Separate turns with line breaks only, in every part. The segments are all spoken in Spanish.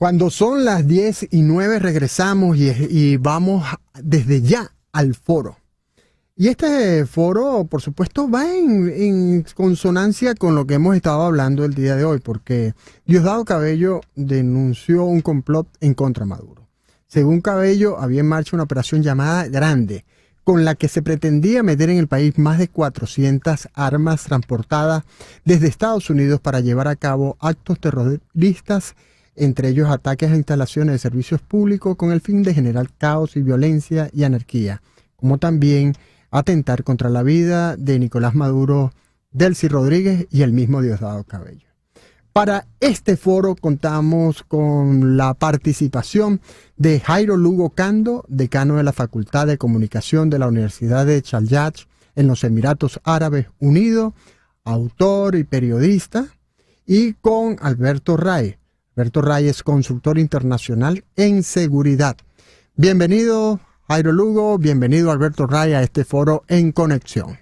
Cuando son las 10:09 regresamos y vamos desde ya al foro. Y este foro, por supuesto, va en consonancia con lo que hemos estado hablando el día de hoy, porque Diosdado Cabello denunció un complot en contra de Maduro. Según Cabello, había en marcha una operación llamada Grande, con la que se pretendía meter en el país más de 400 armas transportadas desde Estados Unidos para llevar a cabo actos terroristas, entre ellos ataques a instalaciones de servicios públicos con el fin de generar caos y violencia y anarquía, como también atentar contra la vida de Nicolás Maduro, Delcy Rodríguez y el mismo Diosdado Cabello. Para este foro contamos con la participación de Jairo Lugo Cando, decano de la Facultad de Comunicación de la Universidad de Sharjah en los Emiratos Árabes Unidos, autor y periodista, y con Alberto Ray. Alberto Ray es consultor internacional en seguridad. Bienvenido, Jairo Lugo, bienvenido Alberto Ray a este foro en conexión.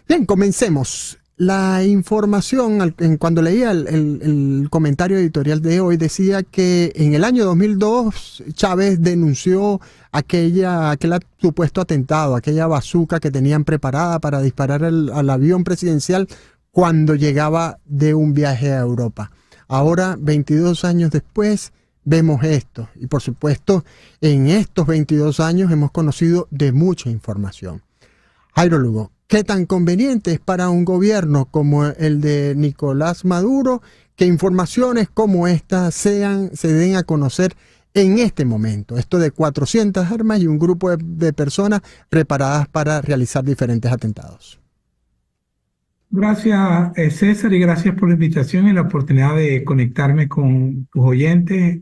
Bien, comencemos. La información, cuando leía el comentario editorial de hoy, decía que en el año 2002 Chávez denunció aquel supuesto atentado, aquella bazuca que tenían preparada para disparar al avión presidencial cuando llegaba de un viaje a Europa. Ahora, 22 años después, vemos esto. Y por supuesto, en estos 22 años hemos conocido de mucha información. Jairo Lugo, ¿qué tan conveniente es para un gobierno como el de Nicolás Maduro que informaciones como estas se den a conocer en este momento? Esto de 400 armas y un grupo de personas preparadas para realizar diferentes atentados.
Gracias, César, y gracias por la invitación y la oportunidad de conectarme con tus oyentes.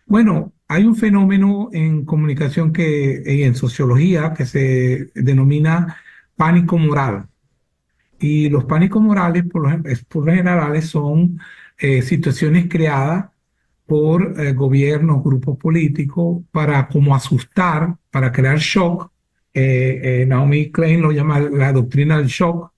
Bueno, hay un fenómeno en comunicación y en sociología que se denomina pánico moral. Y los pánicos morales, por lo general, son situaciones creadas por gobiernos, grupos políticos, para como asustar, para crear shock. Naomi Klein lo llama la doctrina del shock,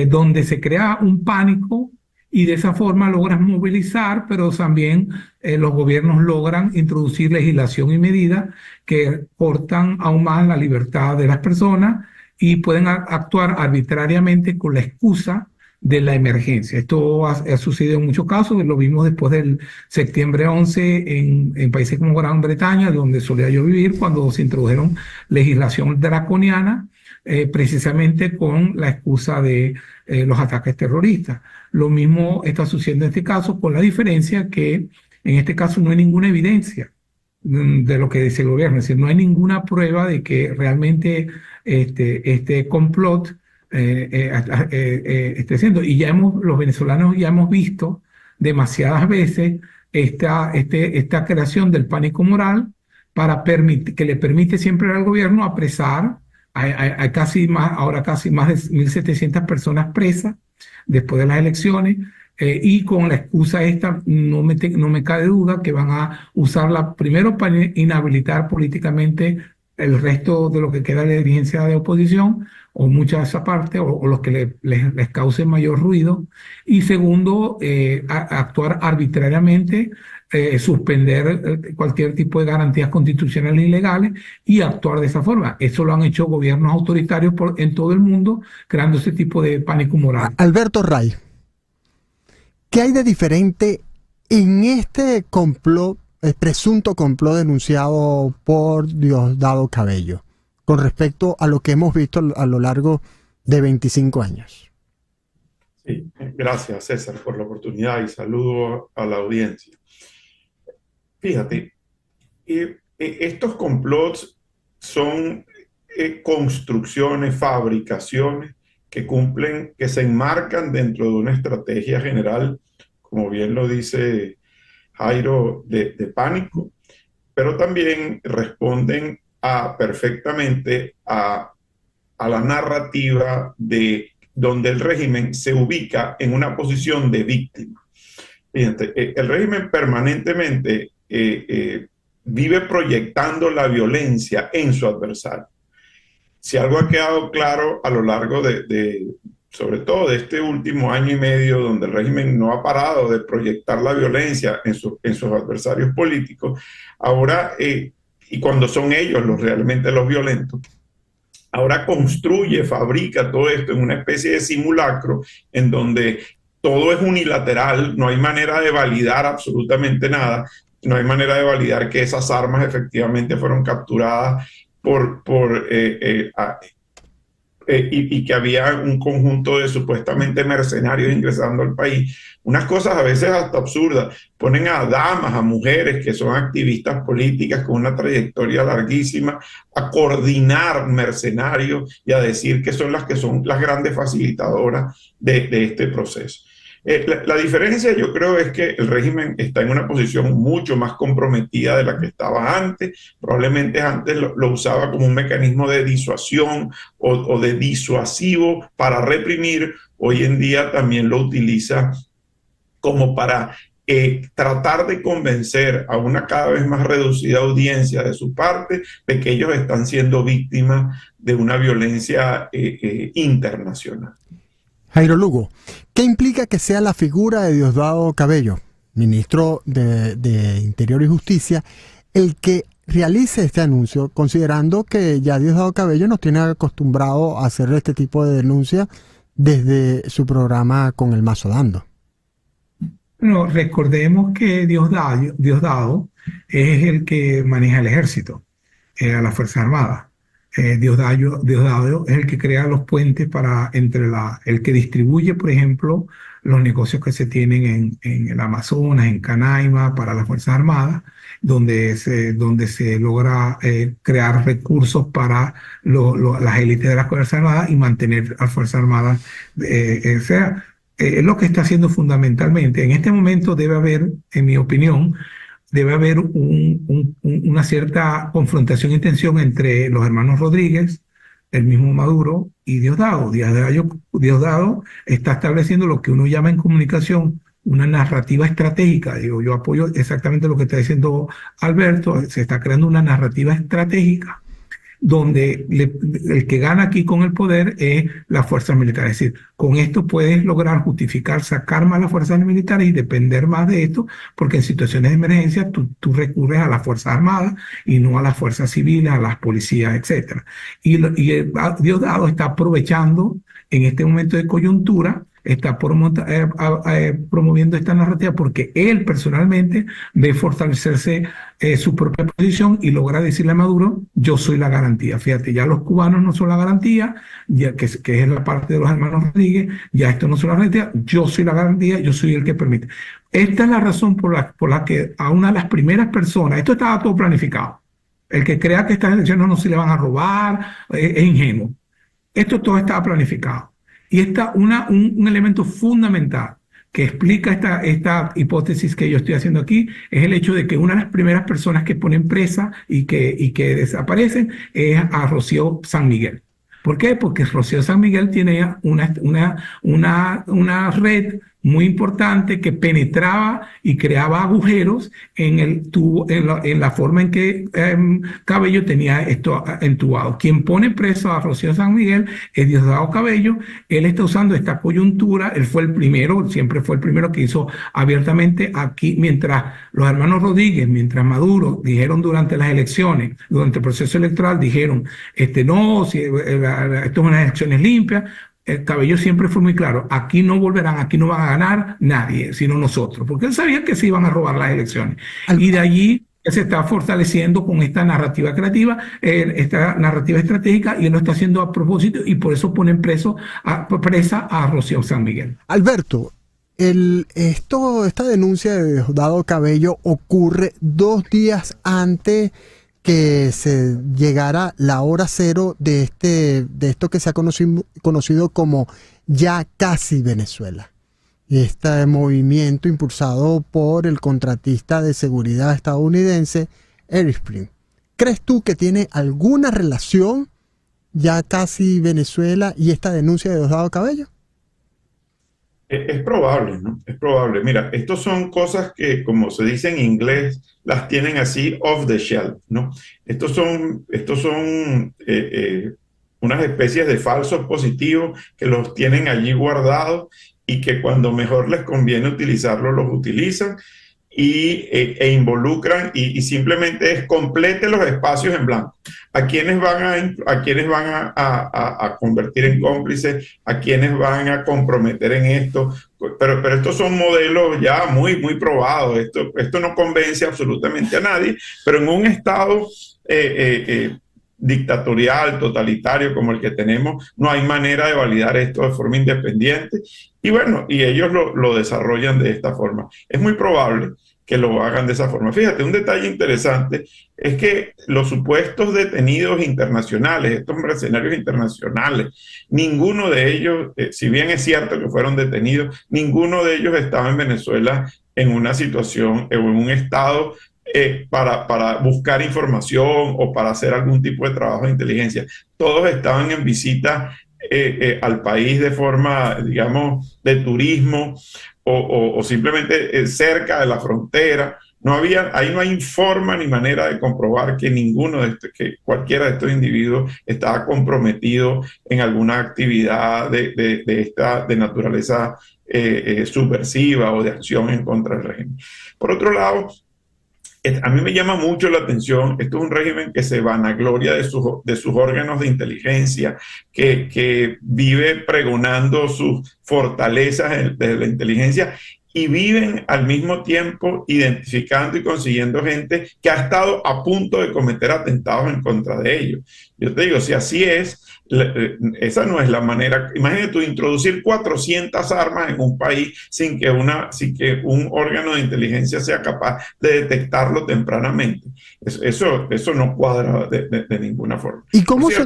donde se crea un pánico y de esa forma logran movilizar, pero también los gobiernos logran introducir legislación y medidas que cortan aún más la libertad de las personas y pueden actuar arbitrariamente con la excusa de la emergencia. Esto ha sucedido en muchos casos, lo vimos después del septiembre 11 en países como Gran Bretaña, donde solía yo vivir, cuando se introdujeron legislación draconiana, precisamente con la excusa de los ataques terroristas. Lo mismo está sucediendo en este caso, con la diferencia que en este caso no hay ninguna evidencia de lo que dice el gobierno, es decir, no hay ninguna prueba de que realmente este complot esté siendo. Y los venezolanos ya hemos visto demasiadas veces esta creación del pánico moral que le permite siempre al gobierno apresar. Hay ahora casi más de 1.700 personas presas después de las elecciones, y con la excusa esta no me cabe duda que van a usarla primero para inhabilitar políticamente el resto de lo que queda de la dirigencia de oposición, o mucha de esa parte, o los que les cause mayor ruido, y segundo, actuar arbitrariamente, suspender cualquier tipo de garantías constitucionales y legales y actuar de esa forma. Eso lo han hecho gobiernos autoritarios en todo el mundo, creando ese tipo de pánico moral.
Alberto Ray, ¿qué hay de diferente en este complot, presunto complot denunciado por Diosdado Cabello, con respecto a lo que hemos visto a lo largo de 25 años?
Sí, gracias César por la oportunidad y saludo a la audiencia. Fíjate, estos complots son construcciones, fabricaciones que se enmarcan dentro de una estrategia general, como bien lo dice Jairo, de pánico, pero también responden perfectamente a la narrativa de donde el régimen se ubica en una posición de víctima. Fíjate, el régimen permanentemente vive proyectando la violencia en su adversario. Si algo ha quedado claro a lo largo de sobre todo de este último año y medio, donde el régimen no ha parado de proyectar la violencia en sus adversarios políticos, ahora, y cuando son ellos realmente los violentos, ahora construye, fabrica todo esto en una especie de simulacro en donde todo es unilateral, no hay manera de validar absolutamente nada, no hay manera de validar que esas armas efectivamente fueron capturadas y que había un conjunto de supuestamente mercenarios ingresando al país. Unas cosas a veces hasta absurdas. Ponen a damas, a mujeres que son activistas políticas con una trayectoria larguísima, a coordinar mercenarios y a decir que son las grandes facilitadoras de este proceso. La diferencia yo creo es que el régimen está en una posición mucho más comprometida de la que estaba antes. Probablemente antes lo usaba como un mecanismo de disuasión o de disuasivo para reprimir. Hoy en día también lo utiliza como para tratar de convencer a una cada vez más reducida audiencia de su parte de que ellos están siendo víctimas de una violencia internacional.
Jairo Lugo, ¿qué implica que sea la figura de Diosdado Cabello, ministro de Interior y Justicia, el que realice este anuncio, considerando que ya Diosdado Cabello nos tiene acostumbrado a hacer este tipo de denuncias desde su programa Con el Mazo Dando?
Bueno, recordemos que Diosdado es el que maneja el ejército, a las Fuerzas Armadas. Diosdado es el que crea los puentes el que distribuye, por ejemplo, los negocios que se tienen en el Amazonas, en Canaima, para las Fuerzas Armadas, donde se logra crear recursos para las élites de las Fuerzas Armadas y mantener a las Fuerzas Armadas. Es lo que está haciendo fundamentalmente. En este momento debe haber, en mi opinión, una cierta confrontación y tensión entre los hermanos Rodríguez, el mismo Maduro y Diosdado. Diosdado está estableciendo lo que uno llama en comunicación una narrativa estratégica. Yo apoyo exactamente lo que está diciendo Alberto. Se está creando una narrativa estratégica donde el que gana aquí con el poder es las fuerzas militares. Es decir, con esto puedes lograr justificar, sacar más las fuerzas militares y depender más de esto, porque en situaciones de emergencia tú recurres a las Fuerzas Armadas y no a las fuerzas civiles, a las policías, etc. Y Diosdado está aprovechando en este momento de coyuntura, está promoviendo esta narrativa porque él personalmente ve fortalecerse su propia posición y logra decirle a Maduro: yo soy la garantía. Fíjate, ya los cubanos no son la garantía, ya que es la parte de los hermanos Rodríguez, ya esto no son la garantía, yo soy la garantía, yo soy el que permite. Esta es la razón por la que a una de las primeras personas, esto estaba todo planificado. El que crea que estas elecciones no se le van a robar es ingenuo. Esto todo estaba planificado. Y está un elemento fundamental que explica esta hipótesis que yo estoy haciendo aquí, es el hecho de que una de las primeras personas que ponen presa y que desaparecen es a Rocío San Miguel. ¿Por qué? Porque Rocío San Miguel tiene una red muy importante que penetraba y creaba agujeros en la forma en que Cabello tenía esto entubado. Quien pone preso a Rocío San Miguel es Diosdado Cabello. Él está usando esta coyuntura. Él fue el primero, siempre fue el primero que hizo abiertamente aquí, mientras los hermanos Rodríguez, mientras Maduro dijeron durante las elecciones, durante el proceso electoral, dijeron, no, si, esto es unas elecciones limpias. El Cabello siempre fue muy claro: aquí no volverán, aquí no van a ganar nadie, sino nosotros, porque él sabía que se iban a robar las elecciones. Y de allí se está fortaleciendo con esta narrativa creativa, esta narrativa estratégica, y él lo está haciendo a propósito, y por eso ponen presa a Rocío San Miguel.
Alberto, esta denuncia de Diosdado Cabello ocurre 2 días antes que se llegara la hora cero de esto que se ha conocido como Ya Casi Venezuela. Este movimiento impulsado por el contratista de seguridad estadounidense Airspring. ¿Crees tú que tiene alguna relación Ya Casi Venezuela y esta denuncia de Diosdado Cabello?
Es probable, ¿no? Es probable. Mira, estos son cosas que, como se dice en inglés, las tienen así off the shelf, ¿no? Estos son unas especies de falsos positivos que los tienen allí guardados y que cuando mejor les conviene utilizarlos, los utilizan e involucran y simplemente es complete los espacios en blanco. ¿A quiénes van a convertir en cómplices? ¿A quiénes van a comprometer en esto? Pero estos son modelos ya muy, muy probados. Esto no convence absolutamente a nadie, pero en un estado dictatorial, totalitario como el que tenemos, no hay manera de validar esto de forma independiente. Y bueno, y ellos lo desarrollan de esta forma. Es muy probable que lo hagan de esa forma. Fíjate, un detalle interesante es que los supuestos detenidos internacionales, estos mercenarios internacionales, ninguno de ellos, si bien es cierto que fueron detenidos, ninguno de ellos estaba en Venezuela en una situación, en un estado para buscar información o para hacer algún tipo de trabajo de inteligencia. Todos estaban en visita al país de forma, digamos, de turismo o simplemente cerca de la frontera. Ahí no hay forma ni manera de comprobar que que cualquiera de estos individuos estaba comprometido en alguna actividad de naturaleza subversiva o de acción en contra del régimen. Por otro lado, a mí me llama mucho la atención, esto es un régimen que se vanagloria de sus órganos de inteligencia, que vive pregonando sus fortalezas de la inteligencia y viven al mismo tiempo identificando y consiguiendo gente que ha estado a punto de cometer atentados en contra de ellos. Yo te digo, si así es, esa no es la manera. Imagínate tú introducir 400 armas en un país sin que un órgano de inteligencia sea capaz de detectarlo tempranamente. Eso no cuadra de ninguna forma.
¿Y cómo se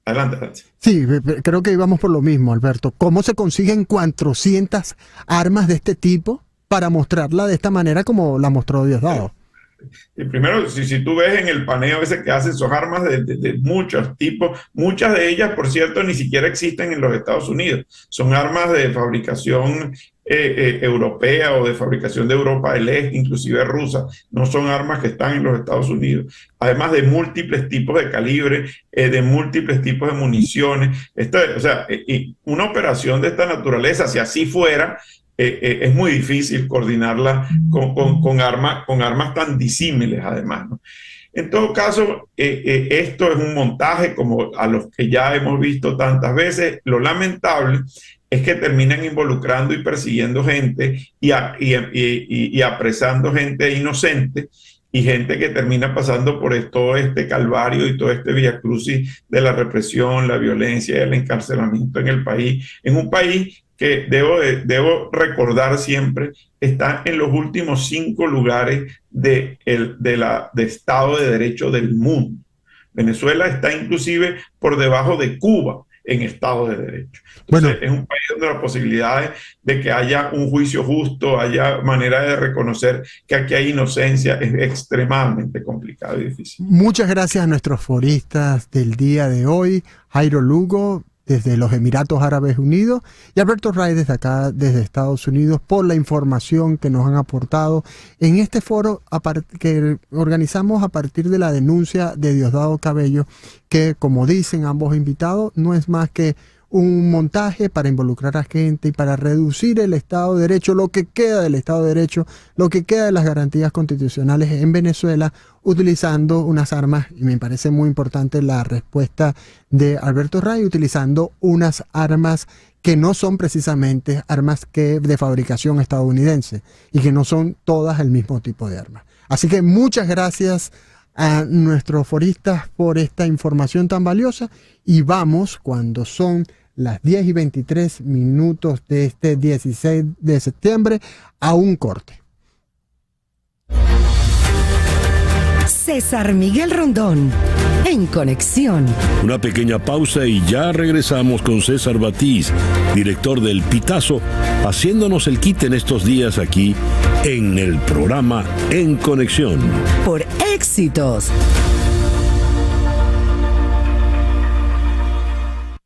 Adelante.
Sí, creo que íbamos por lo mismo, Alberto. ¿Cómo se consiguen 400 armas de este tipo para mostrarla de esta manera como la mostró Diosdado?
Y primero, si tú ves en el paneo ese que hacen, son armas de muchos tipos. Muchas de ellas, por cierto, ni siquiera existen en los Estados Unidos. Son armas de fabricación europea o de fabricación de Europa del Este, inclusive rusa. No son armas que están en los Estados Unidos. Además de múltiples tipos de calibre, de múltiples tipos de municiones. Una operación de esta naturaleza, si así fuera, es muy difícil coordinarla con armas tan disímiles, además, ¿no? En todo caso, esto es un montaje como a los que ya hemos visto tantas veces. Lo lamentable es que terminan involucrando y persiguiendo gente y apresando gente inocente y gente que termina pasando por todo este calvario y todo este viacrucis de la represión, la violencia y el encarcelamiento en el país, en un país que debo recordar siempre, está en los últimos 5 lugares de Estado de Derecho del mundo. Venezuela está inclusive por debajo de Cuba en Estado de Derecho. Entonces, es un país donde las posibilidades de que haya un juicio justo, haya manera de reconocer que aquí hay inocencia, es extremadamente complicado y difícil.
Muchas gracias a nuestros foristas del día de hoy, Jairo Lugo, desde los Emiratos Árabes Unidos, y Alberto Ray desde acá, desde Estados Unidos, por la información que nos han aportado en este foro que organizamos a partir de la denuncia de Diosdado Cabello, que, como dicen ambos invitados, no es más que un montaje para involucrar a gente y para reducir el Estado de Derecho, lo que queda del Estado de Derecho, lo que queda de las garantías constitucionales en Venezuela, utilizando unas armas, y me parece muy importante la respuesta de Alberto Ray, utilizando unas armas que no son precisamente armas de fabricación estadounidense y que no son todas el mismo tipo de armas. Así que muchas gracias a nuestros foristas por esta información tan valiosa, y vamos, cuando son las 10:23 de este 16 de septiembre, a un corte.
César Miguel Rondón, en Conexión.
Una pequeña pausa y ya regresamos con César Batiz, director del Pitazo, haciéndonos el quite en estos días aquí en el programa En Conexión.
Por Éxitos